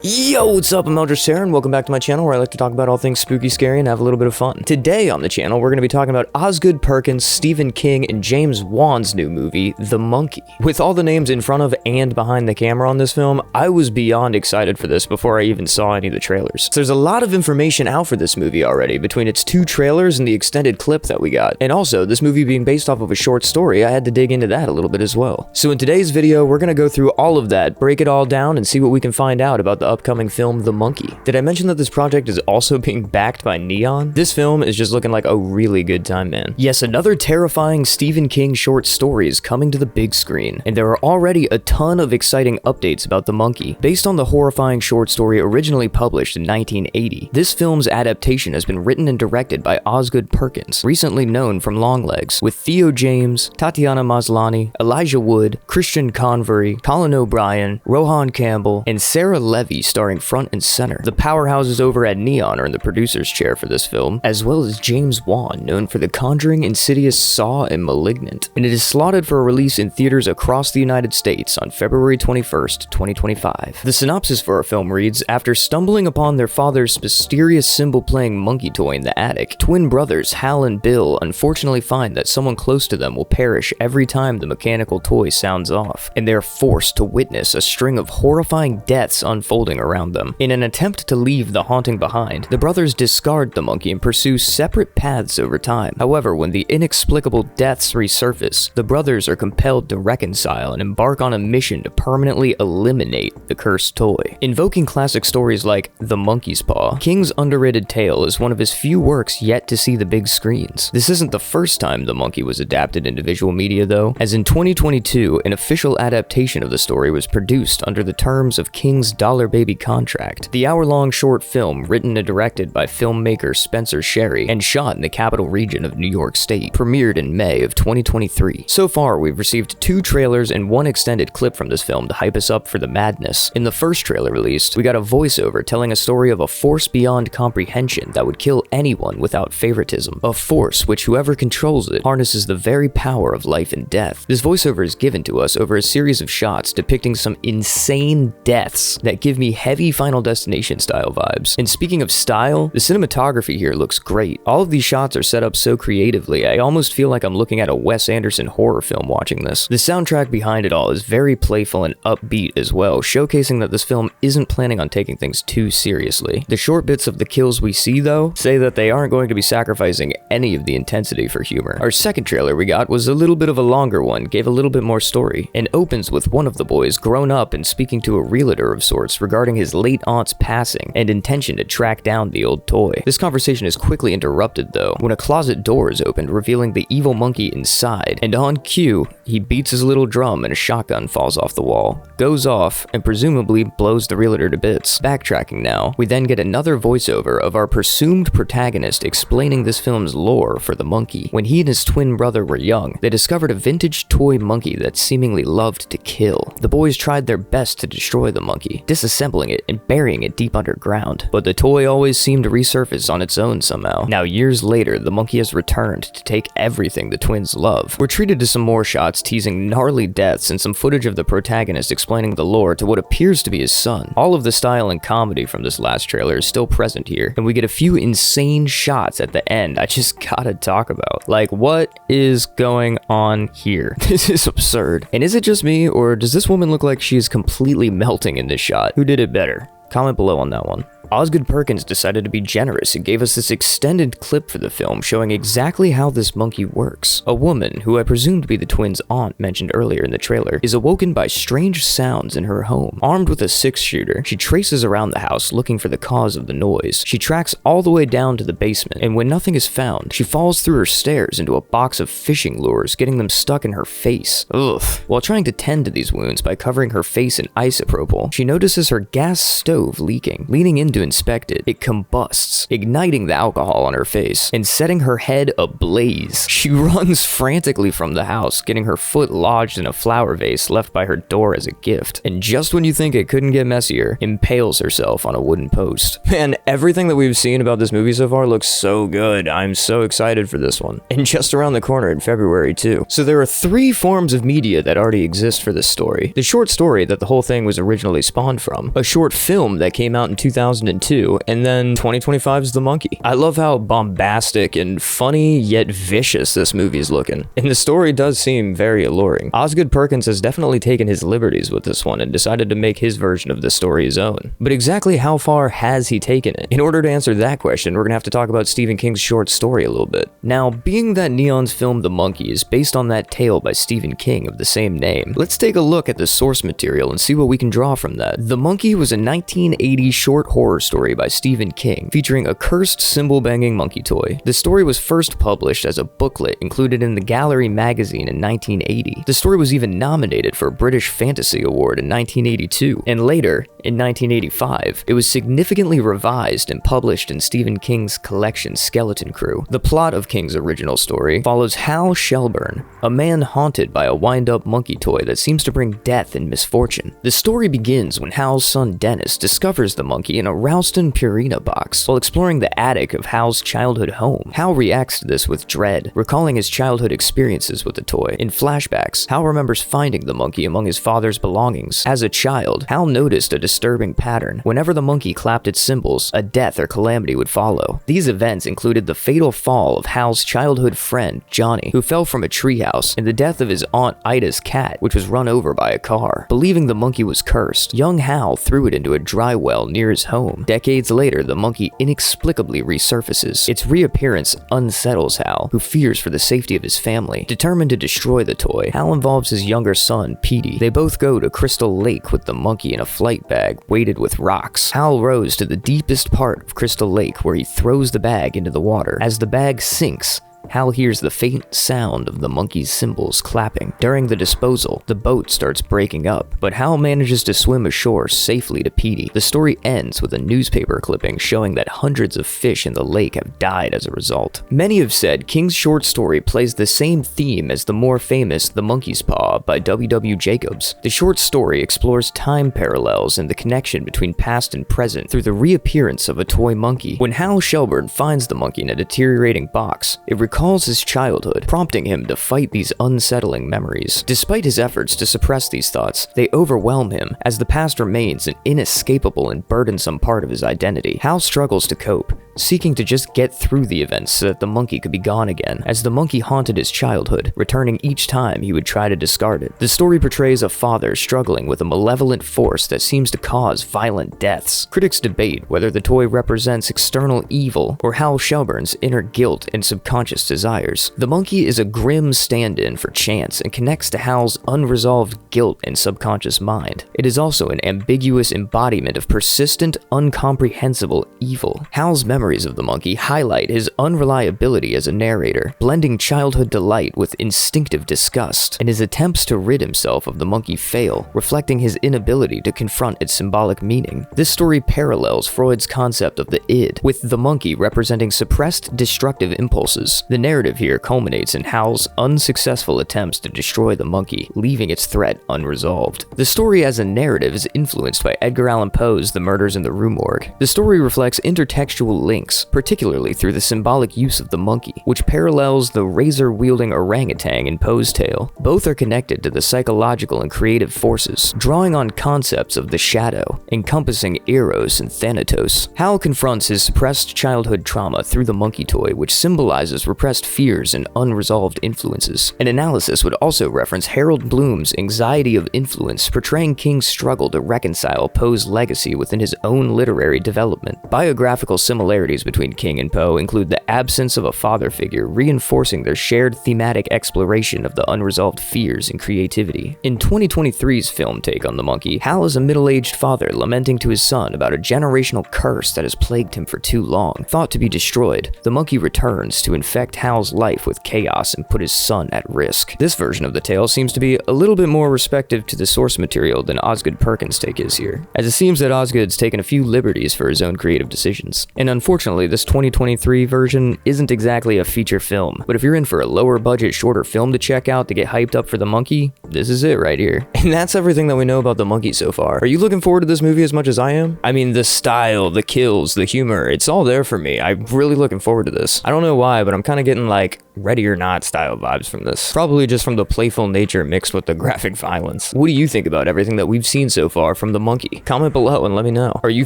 Yo, what's up? I'm Eldritch Sarah, and welcome back to my channel where I like to talk about all things spooky, scary, and have a little bit of fun. Today on the channel, we're going to be talking about Osgood Perkins, Stephen King, and James Wan's new movie, The Monkey. With all the names in front of and behind the camera on this film, I was beyond excited for this before I even saw any of the trailers. So there's a lot of information out for this movie already, between its 2 trailers and the extended clip that we got. And also, this movie being based off of a short story, I had to dig into that a little bit as well. So in today's video, we're going to go through all of that, break it all down, and see what we can find out about the upcoming film The Monkey. Did I mention that this project is also being backed by Neon? This film is just looking like a really good time, man. Yes, another terrifying Stephen King short story is coming to the big screen, and there are already a ton of exciting updates about The Monkey. Based on the horrifying short story originally published in 1980, this film's adaptation has been written and directed by Osgood Perkins, recently known from Longlegs, with Theo James, Tatiana Maslany, Elijah Wood, Christian Convery, Colin O'Brien, Rohan Campbell, and Sarah Levy starring front and center. The powerhouses over at Neon are in the producer's chair for this film, as well as James Wan, known for The Conjuring, Insidious, Saw, and Malignant. And it is slotted for a release in theaters across the United States on February 21st, 2025. The synopsis for our film reads, after stumbling upon their father's mysterious symbol-playing monkey toy in the attic, twin brothers Hal and Bill unfortunately find that someone close to them will perish every time the mechanical toy sounds off, and they are forced to witness a string of horrifying deaths unfolding around them. In an attempt to leave the haunting behind, the brothers discard the monkey and pursue separate paths over time. However, when the inexplicable deaths resurface, the brothers are compelled to reconcile and embark on a mission to permanently eliminate the cursed toy. Invoking classic stories like The Monkey's Paw, King's underrated tale is one of his few works yet to see the big screens. This isn't the first time The Monkey was adapted into visual media though, as in 2022, an official adaptation of the story was produced under the terms of King's Dollar Baby contract. The hour-long short film, written and directed by filmmaker Spencer Sherry and shot in the capital region of New York State, premiered in May of 2023. So far, we've received 2 trailers and 1 extended clip from this film to hype us up for the madness. In the first trailer released, we got a voiceover telling a story of a force beyond comprehension that would kill anyone without favoritism. A force which whoever controls it harnesses the very power of life and death. This voiceover is given to us over a series of shots depicting some insane deaths that give me heavy Final Destination style vibes. And speaking of style, the cinematography here looks great. All of these shots are set up so creatively, I almost feel like I'm looking at a Wes Anderson horror film watching this. The soundtrack behind it all is very playful and upbeat as well, showcasing that this film isn't planning on taking things too seriously. The short bits of the kills we see though, say that they aren't going to be sacrificing any of the intensity for humor. Our second trailer we got was a little bit of a longer one, gave a little bit more story, and opens with one of the boys grown up and speaking to a realtor of sorts regarding his late aunt's passing and intention to track down the old toy. This conversation is quickly interrupted though, when a closet door is opened revealing the evil monkey inside, and on cue, he beats his little drum and a shotgun falls off the wall, goes off, and presumably blows the realtor to bits. Backtracking now, we then get another voiceover of our presumed protagonist explaining this film's lore for the monkey. When he and his twin brother were young, they discovered a vintage toy monkey that seemingly loved to kill. The boys tried their best to destroy the monkey, disassembling it and burying it deep underground, but the toy always seemed to resurface on its own somehow. Now years later, the monkey has returned to take everything the twins love. We're treated to some more shots teasing gnarly deaths and some footage of the protagonist explaining the lore to what appears to be his son. All of the style and comedy from this last trailer is still present here, and we get a few insane shots at the end I just gotta talk about. Like, what is going on here? This is absurd. And is it just me, or does this woman look like she is completely melting in this shot? Who did it better? Comment below on that one. Osgood Perkins decided to be generous and gave us this extended clip for the film showing exactly how this monkey works. A woman, who I presume to be the twins' aunt mentioned earlier in the trailer, is awoken by strange sounds in her home. Armed with a 6-shooter, she traces around the house looking for the cause of the noise. She tracks all the way down to the basement, and when nothing is found, she falls through her stairs into a box of fishing lures, getting them stuck in her face. Ugh. While trying to tend to these wounds by covering her face in isopropyl, she notices her gas stove leaking. Leaning into to inspect it, it combusts, igniting the alcohol on her face and setting her head ablaze. She runs frantically from the house, getting her foot lodged in a flower vase left by her door as a gift. And just when you think it couldn't get messier, impales herself on a wooden post. Man, everything that we've seen about this movie so far looks so good. I'm so excited for this one. And just around the corner in February too. So there are 3 forms of media that already exist for this story. The short story that the whole thing was originally spawned from, a short film that came out in 2002, and then 2025's The Monkey. I love how bombastic and funny yet vicious this movie is looking. And the story does seem very alluring. Osgood Perkins has definitely taken his liberties with this one and decided to make his version of the story his own. But exactly how far has he taken it? In order to answer that question, we're gonna have to talk about Stephen King's short story a little bit. Now, being that Neon's film The Monkey is based on that tale by Stephen King of the same name, let's take a look at the source material and see what we can draw from that. The Monkey was a 1980 short horror story by Stephen King, featuring a cursed cymbal-banging monkey toy. The story was first published as a booklet included in the Gallery magazine in 1980. The story was even nominated for a British Fantasy Award in 1982, and later, in 1985, it was significantly revised and published in Stephen King's collection Skeleton Crew. The plot of King's original story follows Hal Shelburne, a man haunted by a wind-up monkey toy that seems to bring death and misfortune. The story begins when Hal's son Dennis discovers the monkey in a Ralston Purina box while exploring the attic of Hal's childhood home. Hal reacts to this with dread, recalling his childhood experiences with the toy. In flashbacks, Hal remembers finding the monkey among his father's belongings. As a child, Hal noticed a disturbing pattern. Whenever the monkey clapped its cymbals, a death or calamity would follow. These events included the fatal fall of Hal's childhood friend, Johnny, who fell from a treehouse, and the death of his aunt Ida's cat, which was run over by a car. Believing the monkey was cursed, young Hal threw it into a dry well near his home. Decades later, the monkey inexplicably resurfaces. Its reappearance unsettles Hal, who fears for the safety of his family. Determined to destroy the toy, Hal involves his younger son, Petey. They both go to Crystal Lake with the monkey in a flight bag weighted with rocks. Hal rows to the deepest part of Crystal Lake where he throws the bag into the water. As the bag sinks, Hal hears the faint sound of the monkey's cymbals clapping. During the disposal, the boat starts breaking up, but Hal manages to swim ashore safely to Petey. The story ends with a newspaper clipping showing that hundreds of fish in the lake have died as a result. Many have said King's short story plays the same theme as the more famous The Monkey's Paw by W.W. Jacobs. The short story explores time parallels and the connection between past and present through the reappearance of a toy monkey. When Hal Shelburne finds the monkey in a deteriorating box, it recalls his childhood, prompting him to fight these unsettling memories. Despite his efforts to suppress these thoughts, they overwhelm him, as the past remains an inescapable and burdensome part of his identity. Hal struggles to cope, seeking to just get through the events so that the monkey could be gone again, as the monkey haunted his childhood, returning each time he would try to discard it. The story portrays a father struggling with a malevolent force that seems to cause violent deaths. Critics debate whether the toy represents external evil or Hal Shelburne's inner guilt and subconscious desires. The monkey is a grim stand-in for chance and connects to Hal's unresolved guilt and subconscious mind. It is also an ambiguous embodiment of persistent, incomprehensible evil. Hal's memories of the monkey highlight his unreliability as a narrator, blending childhood delight with instinctive disgust, and his attempts to rid himself of the monkey fail, reflecting his inability to confront its symbolic meaning. This story parallels Freud's concept of the id, with the monkey representing suppressed destructive impulses. The narrative here culminates in Hal's unsuccessful attempts to destroy the monkey, leaving its threat unresolved. The story as a narrative is influenced by Edgar Allan Poe's The Murders in the Rue Morgue. The story reflects intertextual links, particularly through the symbolic use of the monkey, which parallels the razor-wielding orangutan in Poe's tale. Both are connected to the psychological and creative forces, drawing on concepts of the shadow, encompassing Eros and Thanatos. Hal confronts his suppressed childhood trauma through the monkey toy, which symbolizes repressed fears and unresolved influences. An analysis would also reference Harold Bloom's Anxiety of Influence, portraying King's struggle to reconcile Poe's legacy within his own literary development. Biographical similarities between King and Poe include the absence of a father figure, reinforcing their shared thematic exploration of the unresolved fears and creativity. In 2023's film take on the monkey, Hal is a middle-aged father lamenting to his son about a generational curse that has plagued him for too long. Thought to be destroyed, the monkey returns to infect infect Hal's life with chaos and put his son at risk. This version of the tale seems to be a little bit more respective to the source material than Osgood Perkins' take is here, as it seems that Osgood's taken a few liberties for his own creative decisions. And unfortunately, this 2023 version isn't exactly a feature film, but if you're in for a lower budget, shorter film to check out to get hyped up for The Monkey, this is it right here. And that's everything that we know about The Monkey so far. Are you looking forward to this movie as much as I am? I mean, the style, the kills, the humor, it's all there for me. I'm really looking forward to this. I don't know why, but I'm kind of getting like Ready or Not style vibes from this. Probably just from the playful nature mixed with the graphic violence. What do you think about everything that we've seen so far from The Monkey? Comment below and let me know. Are you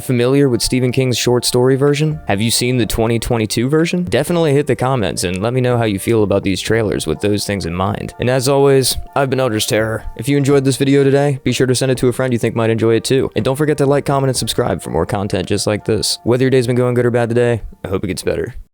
familiar with Stephen King's short story version? Have you seen the 2022 version? Definitely hit the comments and let me know how you feel about these trailers with those things in mind. And as always, I've been Eldritch Terror. If you enjoyed this video today, be sure to send it to a friend you think might enjoy it too. And don't forget to like, comment, and subscribe for more content just like this. Whether your day's been going good or bad today, I hope it gets better.